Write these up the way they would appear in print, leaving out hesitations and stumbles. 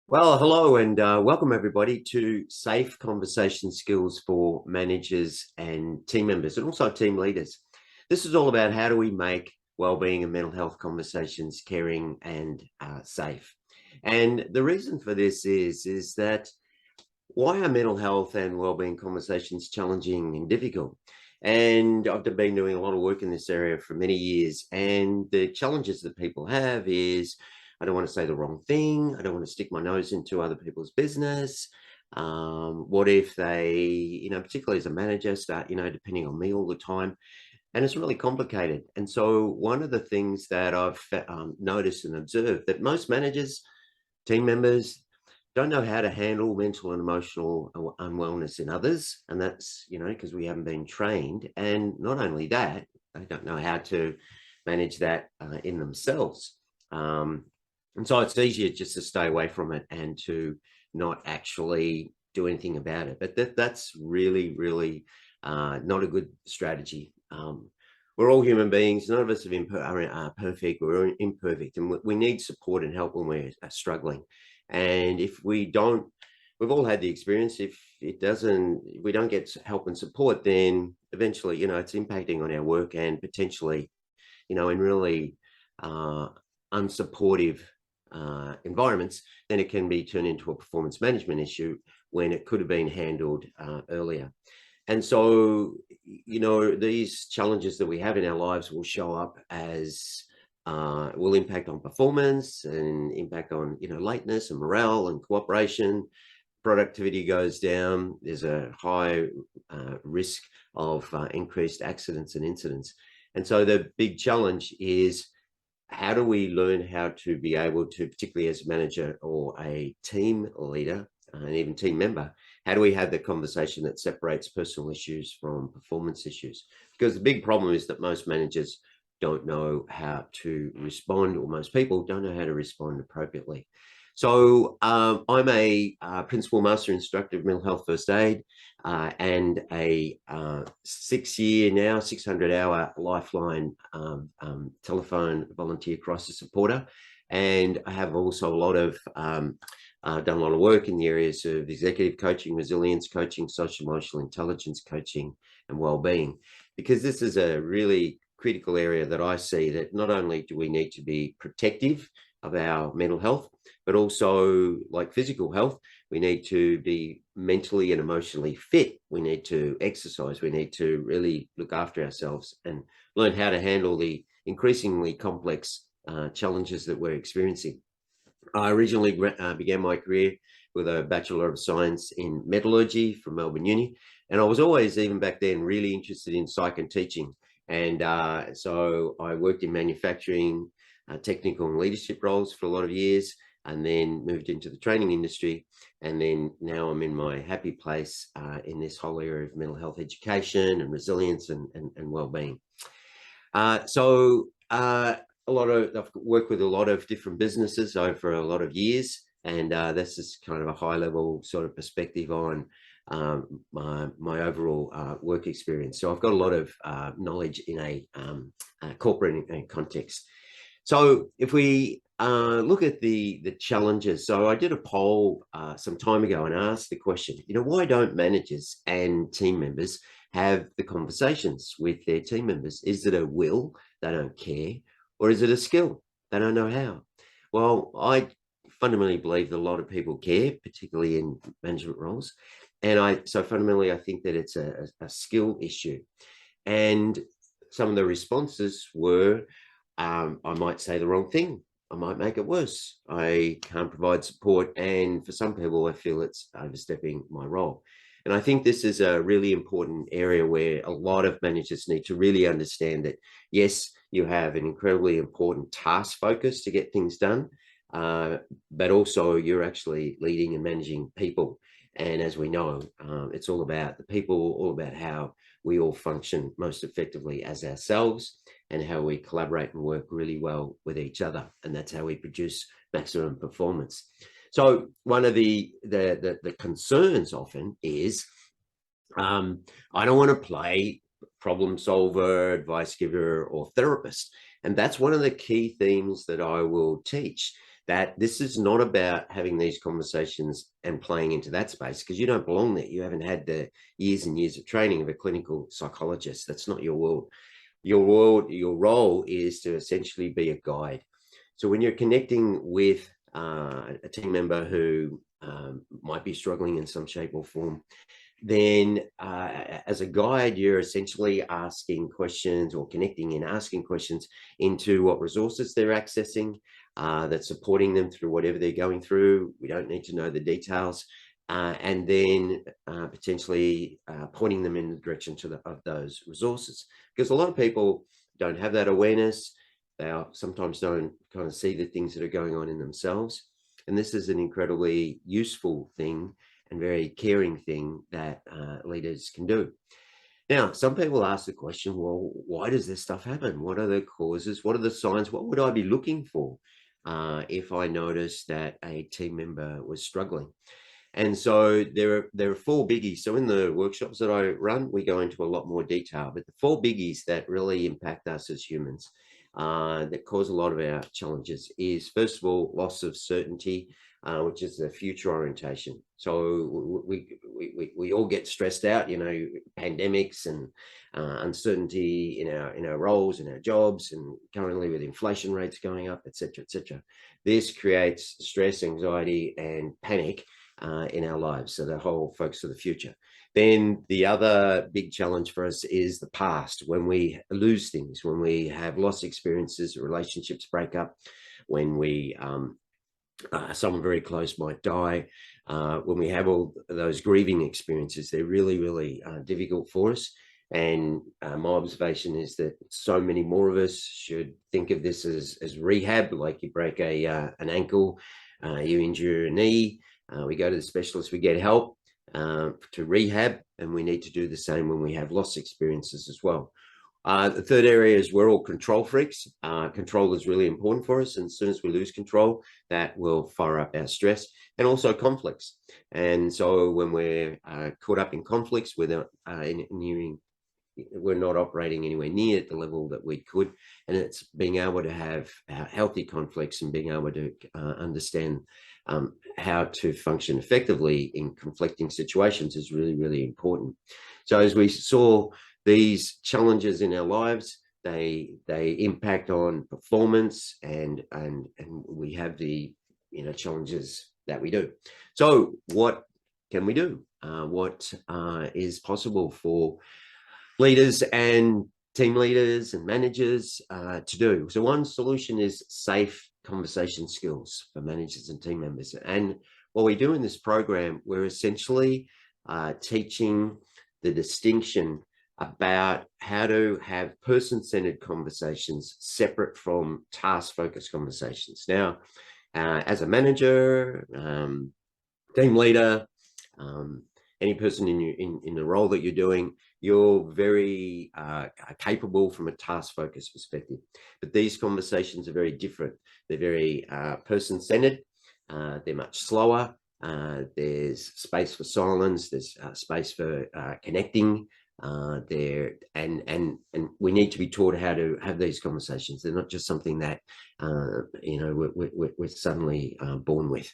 Well, hello and welcome everybody to Safe Conversation Skills for Managers and Team Members and also team leaders. This is all about how do we make wellbeing and mental health conversations caring and safe. And the reason for this is that why are mental health and wellbeing conversations challenging and difficult? And I've been doing a lot of work in this area for many years. And the challenges that people have is I don't want to say the wrong thing. I don't want to stick my nose into other people's business. What if they, particularly as a manager, start, depending on me all the time? And it's really complicated. And so one of the things that I've noticed and observed that most managers, team members, don't know how to handle mental and emotional unwellness in others. And that's, because we haven't been trained. And not only that, they don't know how to manage that in themselves. And so it's easier just to stay away from it and to not actually do anything about it. But that's really, really not a good strategy. We're all human beings. None of us are perfect. We're imperfect. And we need support and help when we're struggling. And if we don't, we've all had the experience. If we don't get help and support, then eventually, it's impacting on our work and potentially, in really unsupportive environments, then it can be turned into a performance management issue when it could have been handled earlier. And so, these challenges that we have in our lives will show up as will impact on performance and impact on, lateness and morale and cooperation. Productivity goes down. There's a high risk of increased accidents and incidents. And so the big challenge is how do we learn how to be able to, particularly as a manager or a team leader and even team member, how do we have the conversation that separates personal issues from performance issues? Because the big problem is that most managers don't know how to respond, or most people don't know how to respond appropriately. So I'm a principal master instructor of mental health first aid and a 600-hour lifeline telephone volunteer crisis supporter. And I have also a lot of done a lot of work in the areas of executive coaching, resilience coaching, social emotional intelligence coaching, and well-being, because this is a really critical area that I see that not only do we need to be protective of our mental health, but also like physical health, we need to be mentally and emotionally fit. We need to exercise. We need to really look after ourselves and learn how to handle the increasingly complex challenges that we're experiencing. I originally began my career with a Bachelor of Science in Metallurgy from Melbourne Uni. And I was always, even back then, really interested in psych and teaching. And so I worked in manufacturing, technical and leadership roles for a lot of years, and then moved into the training industry. And then now I'm in my happy place in this whole area of mental health education and resilience and well-being. I've worked with a lot of different businesses over a lot of years, and this is kind of a high-level sort of perspective on my overall work experience. So I've got a lot of knowledge in a corporate context. So if we look at the challenges, so I did a poll some time ago and asked the question, why don't managers and team members have the conversations with their team members? Is it a will, they don't care, or is it a skill, they don't know how? Well, I fundamentally believe that a lot of people care, particularly in management roles. And so fundamentally, I think that it's a skill issue. And some of the responses were, I might say the wrong thing. I might make it worse. I can't provide support. And for some people, I feel it's overstepping my role. And I think this is a really important area where a lot of managers need to really understand that, yes, you have an incredibly important task focus to get things done, but also you're actually leading and managing people. And as we know, it's all about the people, all about how we all function most effectively as ourselves and how we collaborate and work really well with each other. And that's how we produce maximum performance. So one of the concerns often is, I don't want to play problem solver, advice giver, or therapist. And that's one of the key themes that I will teach, that this is not about having these conversations and playing into that space, because you don't belong there. You haven't had the years and years of training of a clinical psychologist. That's not your world. Your role is to essentially be a guide. So when you're connecting with a team member who might be struggling in some shape or form, then as a guide, you're essentially asking questions, or connecting and asking questions into what resources they're accessing, that's supporting them through whatever they're going through. We don't need to know the details. And then potentially pointing them in the direction of those resources. Because a lot of people don't have that awareness. They sometimes don't kind of see the things that are going on in themselves. And this is an incredibly useful thing and very caring thing that leaders can do. Now, some people ask the question, well, why does this stuff happen? What are the causes? What are the signs? What would I be looking for if I noticed that a team member was struggling? And so there are four biggies. So in the workshops that I run, we go into a lot more detail, but the four biggies that really impact us as humans, that cause a lot of our challenges, is first of all, loss of certainty, which is the future orientation. So we all get stressed out, pandemics and uncertainty in our roles, in our jobs, and currently with inflation rates going up, etc., etc. This creates stress, anxiety, and panic in our lives. So the whole focus of the future. Then the other big challenge for us is the past, when we lose things, when we have lost experiences, relationships break up, when we someone very close might die. When we have all those grieving experiences, they're really, really difficult for us. And my observation is that so many more of us should think of this as rehab. Like you break an ankle, you injure a knee, we go to the specialist, we get help to rehab, and we need to do the same when we have loss experiences as well. The third area is we're all control freaks. Control is really important for us. And as soon as we lose control, that will fire up our stress, and also conflicts. And so when we're caught up in conflicts, we're not operating anywhere near at the level that we could. And it's being able to have healthy conflicts and being able to understand how to function effectively in conflicting situations is really, really important. So as we saw, these challenges in our lives, they impact on performance, and we have the challenges that we do. So what can we do? What is possible for leaders and team leaders and managers to do? So one solution is safe conversation skills for managers and team members. And what we do in this program, we're essentially teaching the distinction about how to have person-centered conversations separate from task-focused conversations. Now, as a manager, team leader, any person in the role that you're doing, you're very capable from a task-focused perspective. But these conversations are very different. They're very person-centered. They're much slower. There's space for silence. There's space for connecting. And we need to be taught how to have these conversations. They're not just something that we're suddenly born with.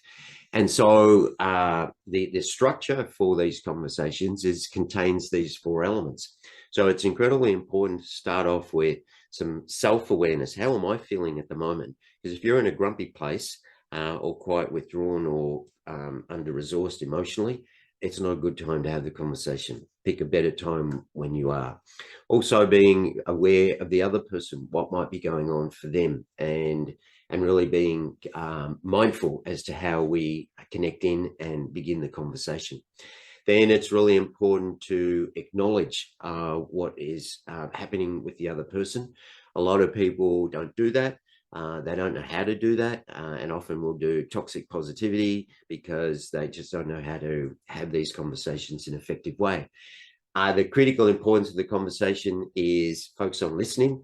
And so the structure for these conversations contains these four elements. So it's incredibly important to start off with some self-awareness. How am I feeling at the moment? Because if you're in a grumpy place or quite withdrawn or under-resourced emotionally, it's not a good time to have the conversation. Pick a better time when you are. Also being aware of the other person, what might be going on for them, and really being mindful as to how we connect in and begin the conversation. Then it's really important to acknowledge what is happening with the other person. A lot of people don't do that. They don't know how to do that, and often will do toxic positivity because they just don't know how to have these conversations in an effective way. The critical importance of the conversation is focus on listening.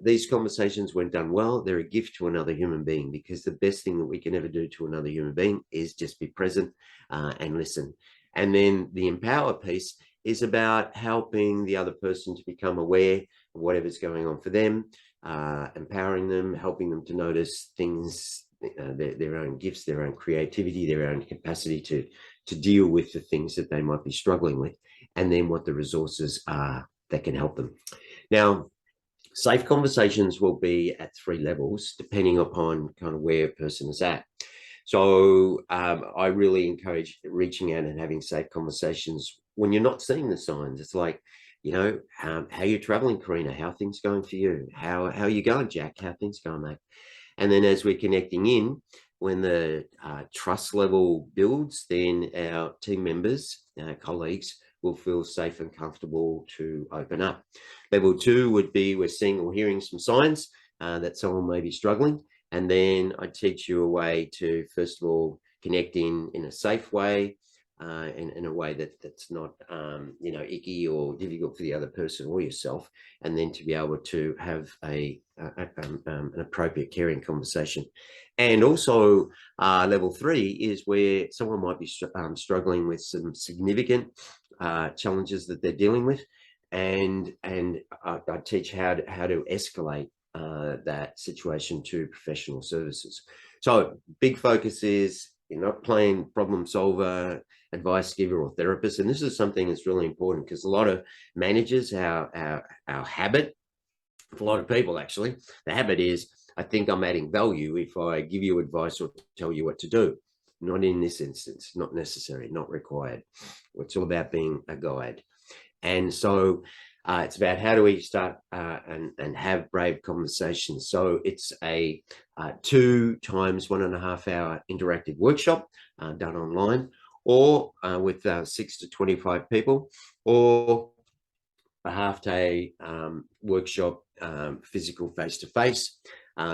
These conversations, when done well, they're a gift to another human being, because the best thing that we can ever do to another human being is just be present and listen. And then the empower piece is about helping the other person to become aware of whatever's going on for them, empowering them, helping them to notice things their own gifts, their own creativity, their own capacity to deal with the things that they might be struggling with, and then what the resources are that can help them. Now, safe conversations will be at 3 levels, depending upon kind of where a person is at. So I really encourage reaching out and having safe conversations when you're not seeing the signs. It's like, you know, how you traveling, Karina? How are things going for you? How are you going, Jack? How are things going, mate? And then as we're connecting in, when the trust level builds, then our team members, our colleagues, will feel safe and comfortable to open up. Level 2 would be we're seeing or hearing some signs that someone may be struggling. And then I teach you a way to, first of all, connect in a safe way, in a way that's not, you know, icky or difficult for the other person or yourself, and then to be able to have an appropriate caring conversation. And also level 3 is where someone might be struggling with some significant challenges that they're dealing with, and I teach how to escalate that situation to professional services. So big focus is you're not playing problem solver, advice giver, or therapist. And this is something that's really important, because a lot of managers, our habit, for a lot of people actually, the habit is, I think I'm adding value if I give you advice or tell you what to do. Not in this instance, not necessary, not required. It's all about being a guide. And so it's about how do we start and have brave conversations. So it's a 2 times 1.5 hour interactive workshop done online, or with 6 to 25 people, or a half-day workshop, physical face-to-face.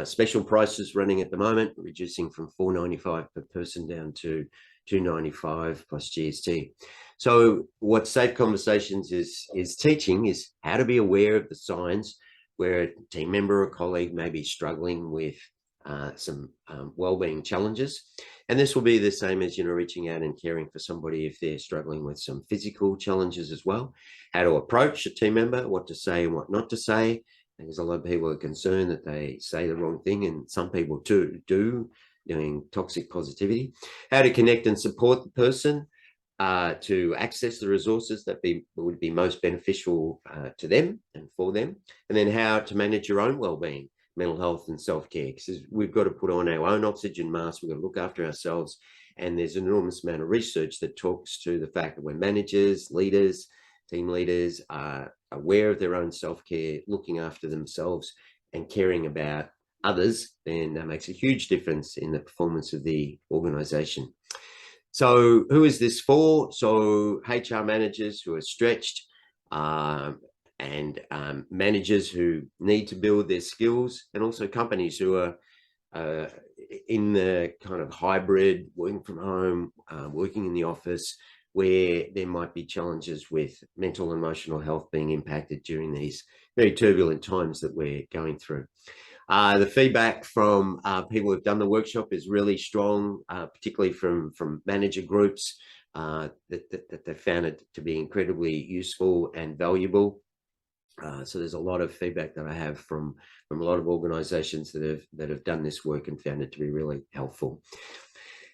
Special prices running at the moment, reducing from $4.95 per person down to $2.95 plus GST. So what Safe Conversations is teaching is how to be aware of the signs where a team member or colleague may be struggling with some well-being challenges. And this will be the same as, you know, reaching out and caring for somebody if they're struggling with some physical challenges as well. How to approach a team member, what to say and what not to say. Because a lot of people are concerned that they say the wrong thing, and some people do, doing toxic positivity. How to connect and support the person to access the resources that would be most beneficial to them and for them. And then how to manage your own well-being, mental health and self-care, because we've got to put on our own oxygen mask, we've got to look after ourselves. And there's an enormous amount of research that talks to the fact that when managers, leaders, team leaders are aware of their own self-care, looking after themselves and caring about others, then that makes a huge difference in the performance of the organization. So who is this for? So HR managers who are stretched, and managers who need to build their skills, and also companies who are in the kind of hybrid, working from home, working in the office, where there might be challenges with mental and emotional health being impacted during these very turbulent times that we're going through. The feedback from people who've done the workshop is really strong, particularly from manager groups, that they found it to be incredibly useful and valuable. So there's a lot of feedback that I have from a lot of organizations that have done this work and found it to be really helpful.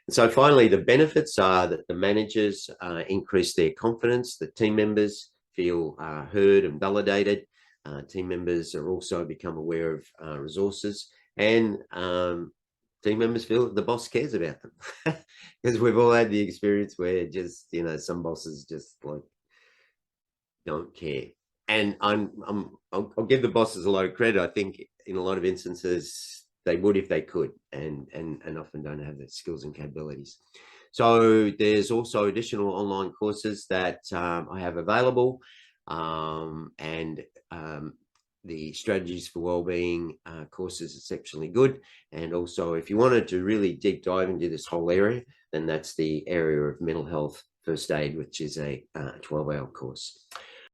And so finally, the benefits are that the managers increase their confidence, the team members feel heard and validated. Team members are also become aware of resources, and team members feel that the boss cares about them, because we've all had the experience where just, you know, some bosses just like don't care. And I'll give the bosses a lot of credit. I think in a lot of instances they would if they could, and often don't have the skills and capabilities. So there's also additional online courses that I have available, and the strategies for wellbeing course is exceptionally good. And also, if you wanted to really deep dive into this whole area, then that's the area of mental health first aid, which is a 12-hour course.